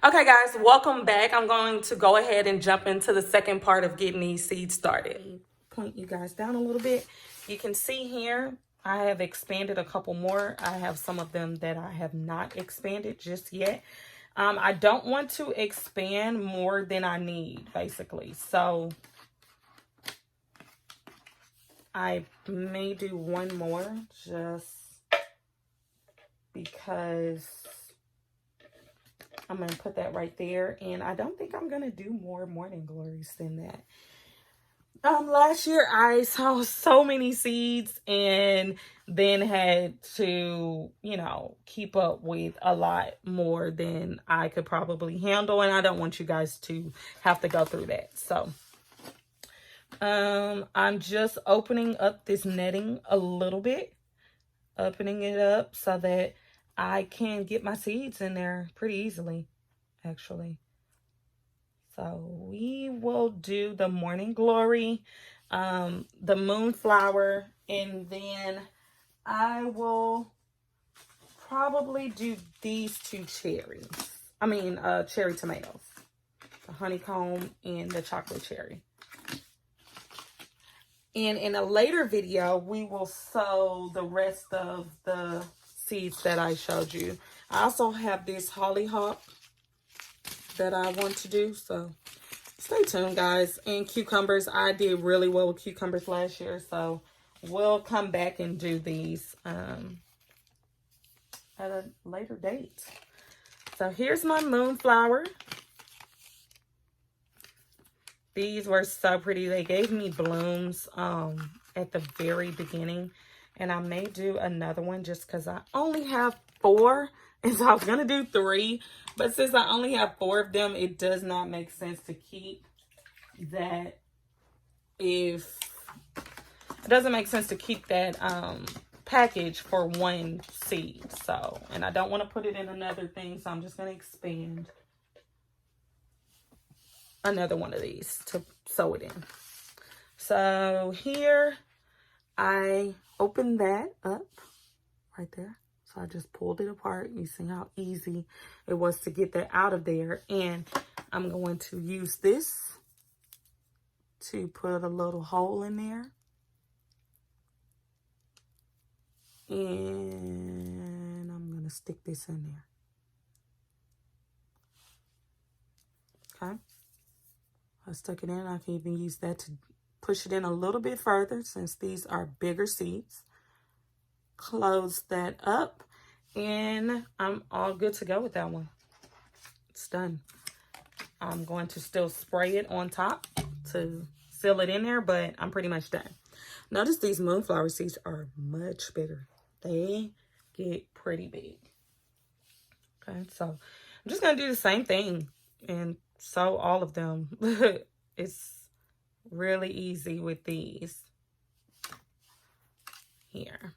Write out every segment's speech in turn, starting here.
Okay, guys, welcome back. I'm going to go ahead and jump into the second part of getting these seeds started. Point you guys down a little bit. You can see here, I have expanded a couple more. I have some of them that I have not expanded just yet. I don't want to expand more than I need, basically. So I may do one more just because I'm going to put that right there. And I don't think I'm going to do more morning glories than that. Last year I saw so many seeds and then had to, keep up with a lot more than I could probably handle. And I don't want you guys to have to go through that. So, I'm just opening up this netting a little bit, opening it up so that I can get my seeds in there pretty easily, actually. So we will do the morning glory, the moonflower, and then I will probably do these two cherries. Cherry tomatoes, the honeycomb and the chocolate cherry. And in a later video, we will sow the rest of the seeds that I showed you. I also have this hollyhock that I want to do, so stay tuned, guys. And cucumbers, I did really well with cucumbers last year, so we'll come back and do these at a later date. So here's my moonflower. These were so pretty. They gave me blooms at the very beginning, and I may do another one just because I only have 4. And so I was going to do 3. But since I only have 4 of them, it does not make sense to keep that. It doesn't make sense to keep that package for one seed. So, and I don't want to put it in another thing. So I'm just going to expand another one of these to sew it in. So here I opened that up right there. So I just pulled it apart. You see how easy it was to get that out of there. And I'm going to use this to put a little hole in there. And I'm going to stick this in there. Okay. I stuck it in. I can even use that to push it in a little bit further since these are bigger seeds. Close that up, and I'm all good to go with that one. It's done. I'm going to still spray it on top to seal it in there, but I'm pretty much done. Notice these moonflower seeds are much bigger. They get pretty big. Okay, so I'm just going to do the same thing and sew all of them. It's really easy with these here.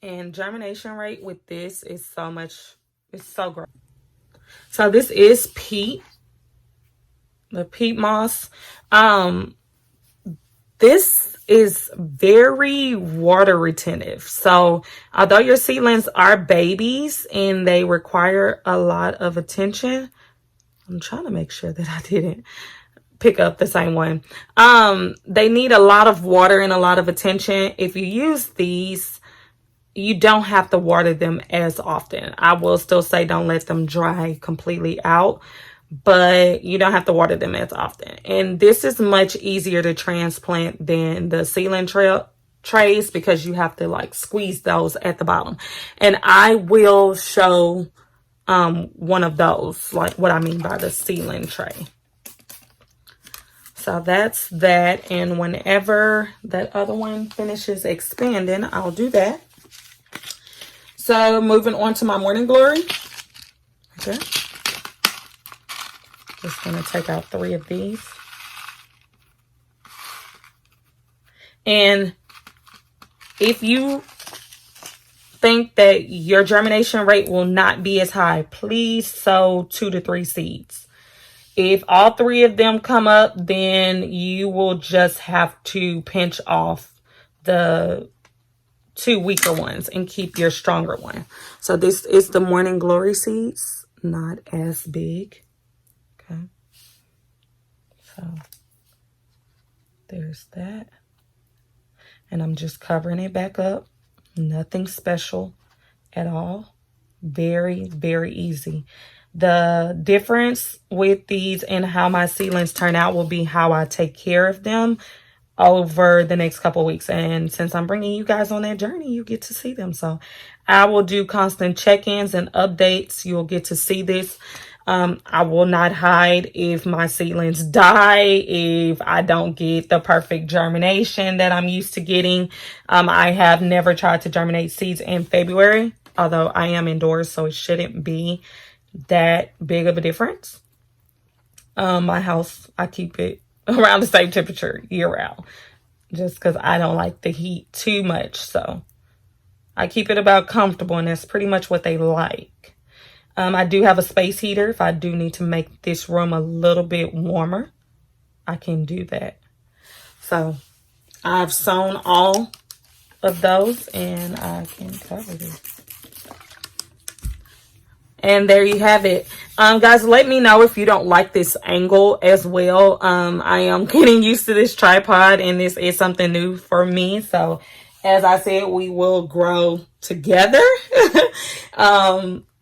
And germination rate with this is it's so great. So this is peat, the peat moss. This is very water retentive. So although your seedlings are babies and they require a lot of attention, I'm trying to make sure that I didn't pick up the same one. They need a lot of water and a lot of attention. If you use these, you don't have to water them as often. I will still say don't let them dry completely out, but you don't have to water them as often. And this is much easier to transplant than the seedling trays because you have to like squeeze those at the bottom. And I will show one of those, like what I mean by the seedling tray. So that's that. And whenever that other one finishes expanding, I'll do that. So moving on to my morning glory. Okay. Just going to take out 3 of these. And if you think that your germination rate will not be as high, please sow 2 to 3 seeds. If all three of them come up, then you will just have to pinch off the 2 weaker ones and keep your stronger one. So this is the Morning Glory seeds, not as big. Okay. So there's that. And I'm just covering it back up. Nothing special at all. Very, very easy. The difference with these and how my seedlings turn out will be how I take care of them over the next couple of weeks. And since I'm bringing you guys on that journey, you get to see them. So I will do constant check-ins and updates. You'll get to see this. I will not hide if my seedlings die, if I don't get the perfect germination that I'm used to getting. I have never tried to germinate seeds in February, although I am indoors, so it shouldn't be that big of a difference. My house, I keep it around the same temperature year round, just because I don't like the heat too much. So I keep it about comfortable, and that's pretty much what they like. I do have a space heater. If I do need to make this room a little bit warmer, I can do that. So I've sown all of those, and I can cover this. And there you have it. Guys, let me know if you don't like this angle as well. I am getting used to this tripod, and this is something new for me. So as I said, we will grow together.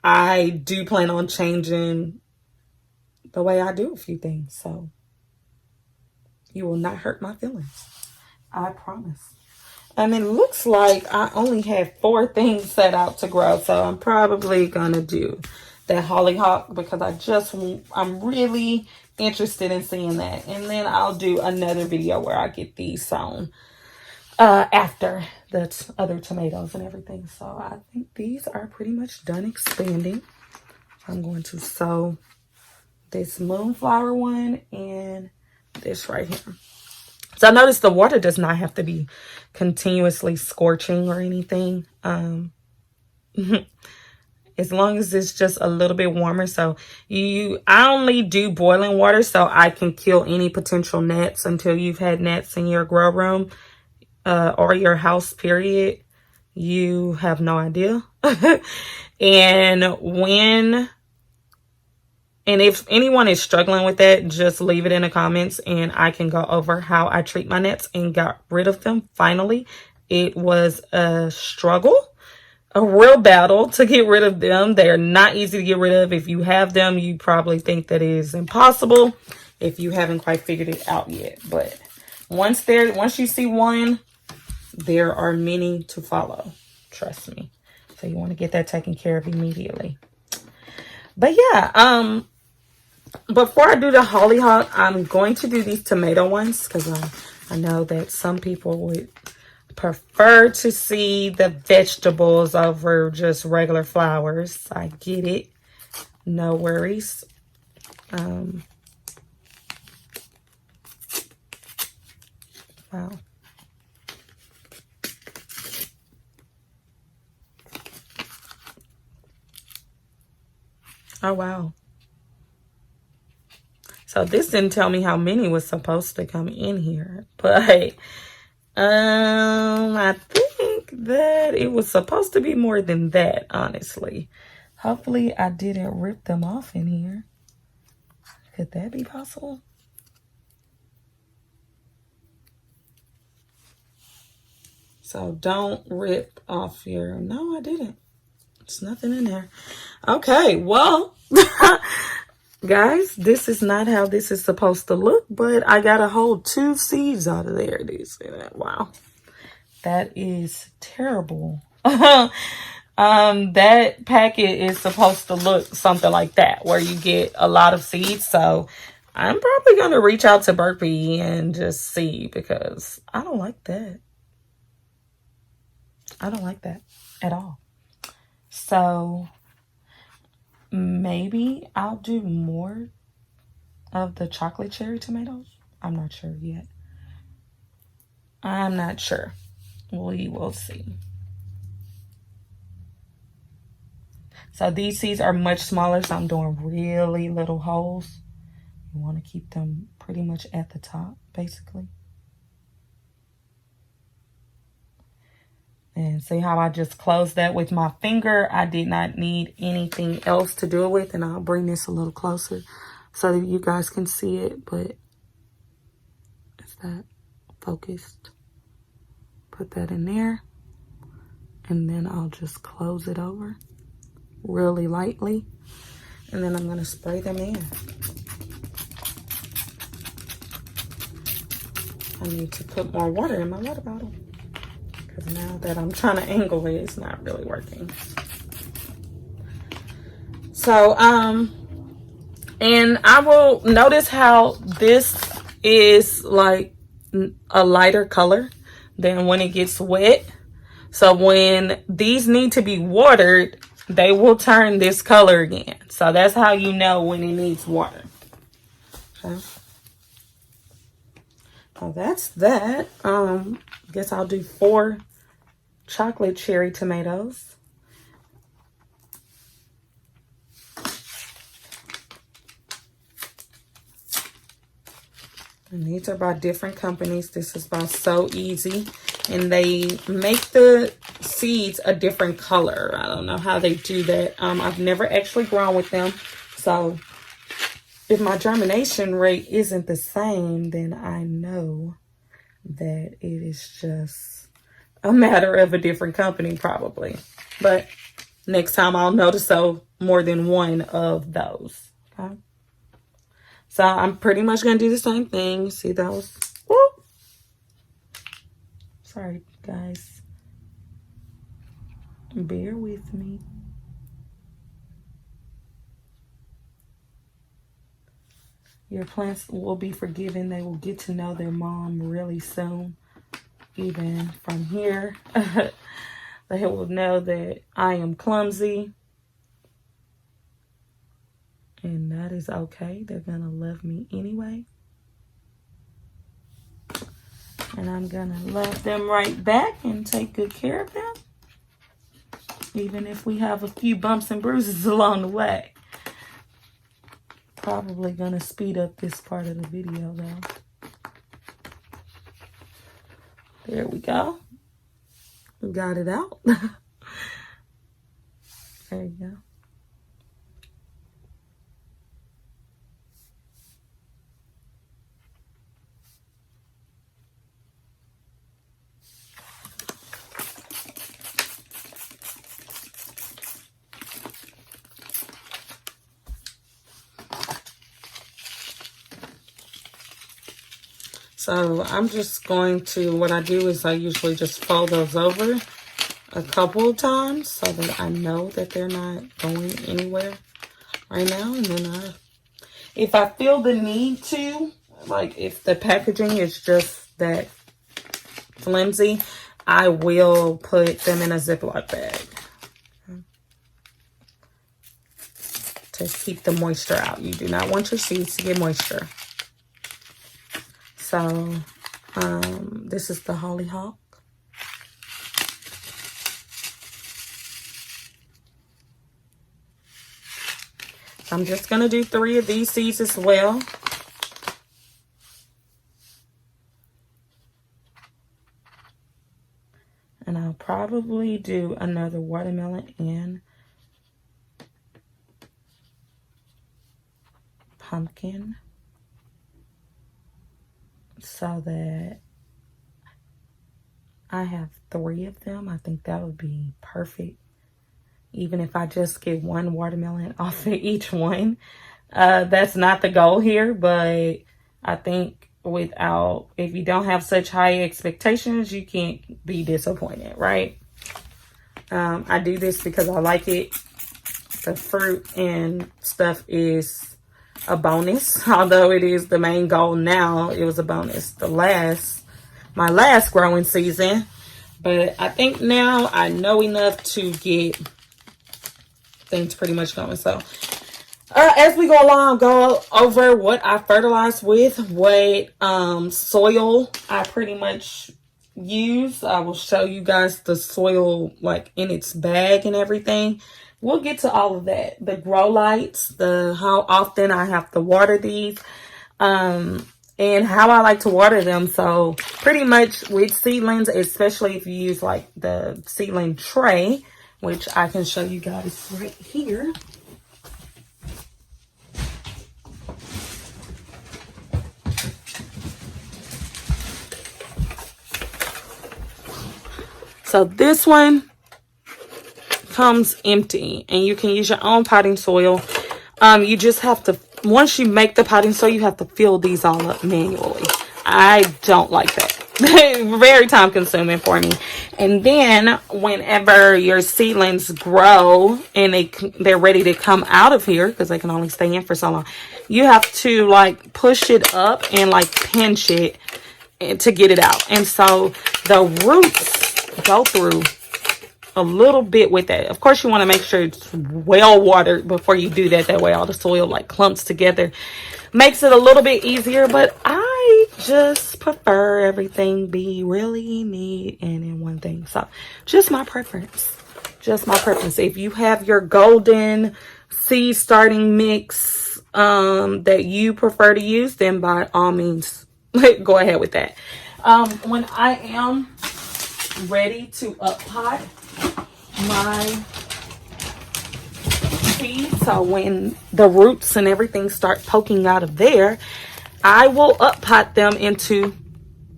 I do plan on changing the way I do a few things. So you will not hurt my feelings. I promise. And it looks like I only have 4 things set out to grow. So I'm probably going to do that hollyhock because I'm really interested in seeing that. And then I'll do another video where I get these sown after the other tomatoes and everything. So I think these are pretty much done expanding. I'm going to sow this moonflower one and this right here. So I noticed the water does not have to be continuously scorching or anything. As long as it's just a little bit warmer. So I only do boiling water so I can kill any potential gnats until you've had gnats in your grow room or your house, period. You have no idea. And if anyone is struggling with that, just leave it in the comments and I can go over how I treat my gnats and got rid of them. Finally, it was a struggle, a real battle to get rid of them. They're not easy to get rid of. If you have them, you probably think that it is impossible if you haven't quite figured it out yet. But once you see one, there are many to follow. Trust me. So you want to get that taken care of immediately. But yeah, before I do the hollyhock, I'm going to do these tomato ones because I know that some people would prefer to see the vegetables over just regular flowers. I get it. No worries. Wow. Oh, wow. So this didn't tell me how many was supposed to come in here, but I think that it was supposed to be more than that, honestly. Hopefully I didn't rip them off in here. Could that be possible? So don't rip off your... No, I didn't. There's nothing in there. Okay, well... Guys, this is not how this is supposed to look, but I got a whole 2 seeds out of there. Do you see that? Wow. That is terrible. That packet is supposed to look something like that, where you get a lot of seeds. So I'm probably going to reach out to Burpee and just see, because I don't like that. I don't like that at all. So... maybe I'll do more of the chocolate cherry tomatoes. I'm not sure yet. I'm not sure. We will see. So these seeds are much smaller, so I'm doing really little holes. You want to keep them pretty much at the top, basically. And see how I just closed that with my finger? I did not need anything else to do it with. And I'll bring this a little closer so that you guys can see it. But is that focused? Put that in there. And then I'll just close it over really lightly. And then I'm going to spray them in. I need to put more water in my water bottle. Because now that I'm trying to angle it, it's not really working. So, and I will notice how this is like a lighter color than when it gets wet. So when these need to be watered, they will turn this color again. So that's how you know when it needs water. Okay. So that's that. I guess I'll do 4 chocolate cherry tomatoes. And these are by different companies. This is by So Easy. And they make the seeds a different color. I don't know how they do that. I've never actually grown with them. So if my germination rate isn't the same, then I know that it is just a matter of a different company probably. But next time I'll notice so more than one of those. Okay. So I'm pretty much going to do the same thing. See those? Woo! Sorry, guys. Bear with me. Your plants will be forgiven. They will get to know their mom really soon. Even from here, they will know that I am clumsy. And that is okay. They're going to love me anyway. And I'm going to love them right back and take good care of them. Even if we have a few bumps and bruises along the way. Probably going to speed up this part of the video though. There we go. We got it out. There you go. So I'm just going to, what I do is I usually just fold those over a couple of times so that I know that they're not going anywhere right now. And then if I feel the need to, like if the packaging is just that flimsy, I will put them in a Ziploc bag to keep the moisture out. You do not want your seeds to get moisture. So, this is the hollyhock. I'm just going to do 3 of these seeds as well. And I'll probably do another watermelon and pumpkin. So that I have 3 of them. I think that would be perfect. Even if I just get 1 watermelon off of each one. That's not the goal here, but I think if you don't have such high expectations, you can't be disappointed, right? I do this because I like it. The fruit and stuff is a bonus, although it is the main goal now. It was a bonus my last growing season, but I think now I know enough to get things pretty much going. So as we go along, go over what I fertilize with, what soil I pretty much use. I will show you guys the soil like in its bag and everything. We'll get to all of that. The grow lights, how often I have to water these. and how I like to water them. So pretty much with seedlings, especially if you use like the seedling tray, which I can show you guys right here. So this one comes empty, and you can use your own potting soil. You just have to, once you make the potting soil, you have to fill these all up manually. I don't like that. Very time consuming for me. And then whenever your seedlings grow and they're ready to come out of here, because they can only stay in for so long, you have to like push it up and like pinch it to get it out. And so the roots go through a little bit with that. Of course, you want to make sure it's well watered before you do that. That way all the soil like clumps together. Makes it a little bit easier, but I just prefer everything be really neat and in one thing. So just my preference. Just my preference. If you have your golden seed starting mix that you prefer to use, then by all means go ahead with that. When I am ready to up pot my seed, so when the roots and everything start poking out of there, I will up pot them into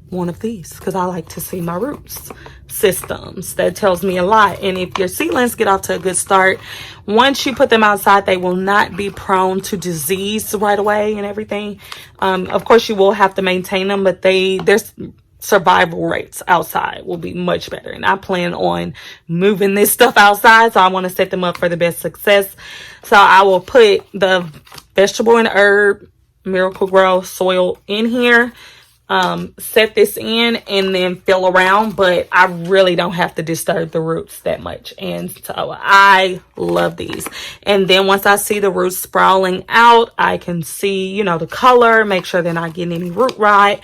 one of these because I like to see my roots systems. That tells me a lot. And if your seedlings get off to a good start, once you put them outside, they will not be prone to disease right away and everything. Of course, you will have to maintain them, but there's survival rates outside will be much better. And I plan on moving this stuff outside, so I want to set them up for the best success. So I will put the vegetable and herb Miracle Grow soil in here, set this in, and then fill around. But I really don't have to disturb the roots that much, and so I love these. And then once I see the roots sprawling out, I can see, the color, make sure they're not getting any root rot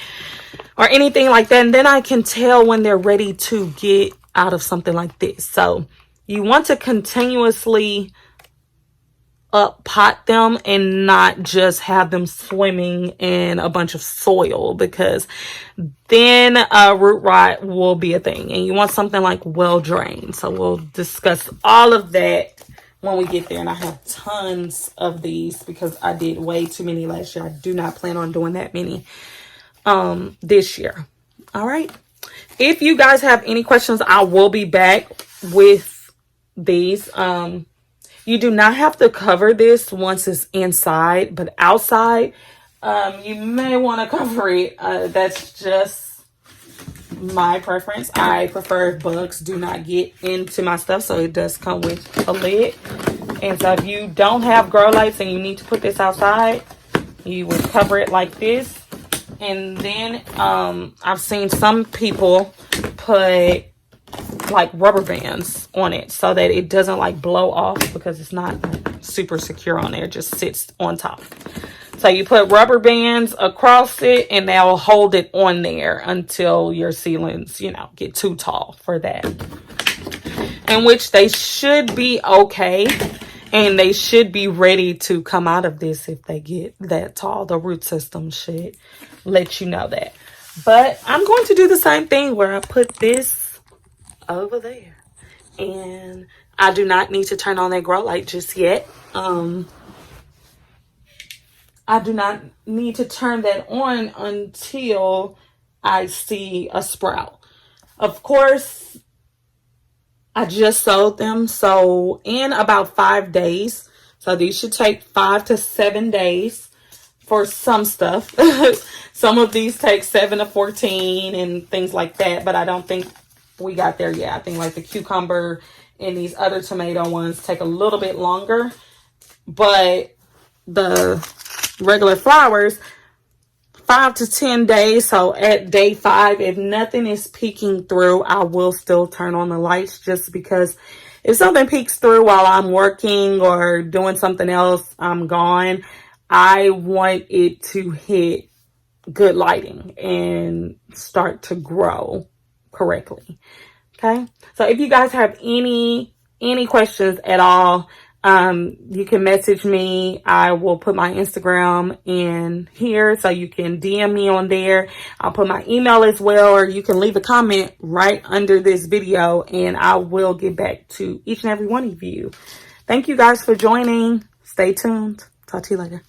or anything like that. And then I can tell when they're ready to get out of something like this. So you want to continuously up pot them and not just have them swimming in a bunch of soil, because then root rot will be a thing. And you want something like well drained. So we'll discuss all of that when we get there. And I have tons of these because I did way too many last year. I do not plan on doing that many this year. All right. If you guys have any questions, I will be back with these. You do not have to cover this once it's inside, but outside, you may want to cover it. That's just my preference. I prefer bugs do not get into my stuff, so it does come with a lid. And so if you don't have grow lights and you need to put this outside, you would cover it like this. And then I've seen some people put like rubber bands on it so that it doesn't like blow off, because it's not super secure on there. It just sits on top. So you put rubber bands across it and they'll hold it on there until your seedlings, get too tall for that. In which they should be okay. And they should be ready to come out of this if they get that tall. The root system should let you know that. But I'm going to do the same thing where I put this over there. And I do not need to turn on that grow light just yet. I do not need to turn that on until I see a sprout. Of course, I just sowed them, so in about 5 days. So these should take 5 to 7 days for some stuff. Some of these take 7 to 14 and things like that, but I don't think we got there yet. I think like the cucumber and these other tomato ones take a little bit longer, but the regular flowers, 5 to 10 days. So at day 5, if nothing is peeking through, I will still turn on the lights, just because if something peeks through while I'm working or doing something else, I'm gone. I want it to hit good lighting and start to grow correctly. Okay. So if you guys have any questions at all, You can message me. I will put my Instagram in here so you can DM me on there. I'll put my email as well, or you can leave a comment right under this video and I will get back to each and every one of you. Thank you guys for joining. Stay tuned. Talk to you later.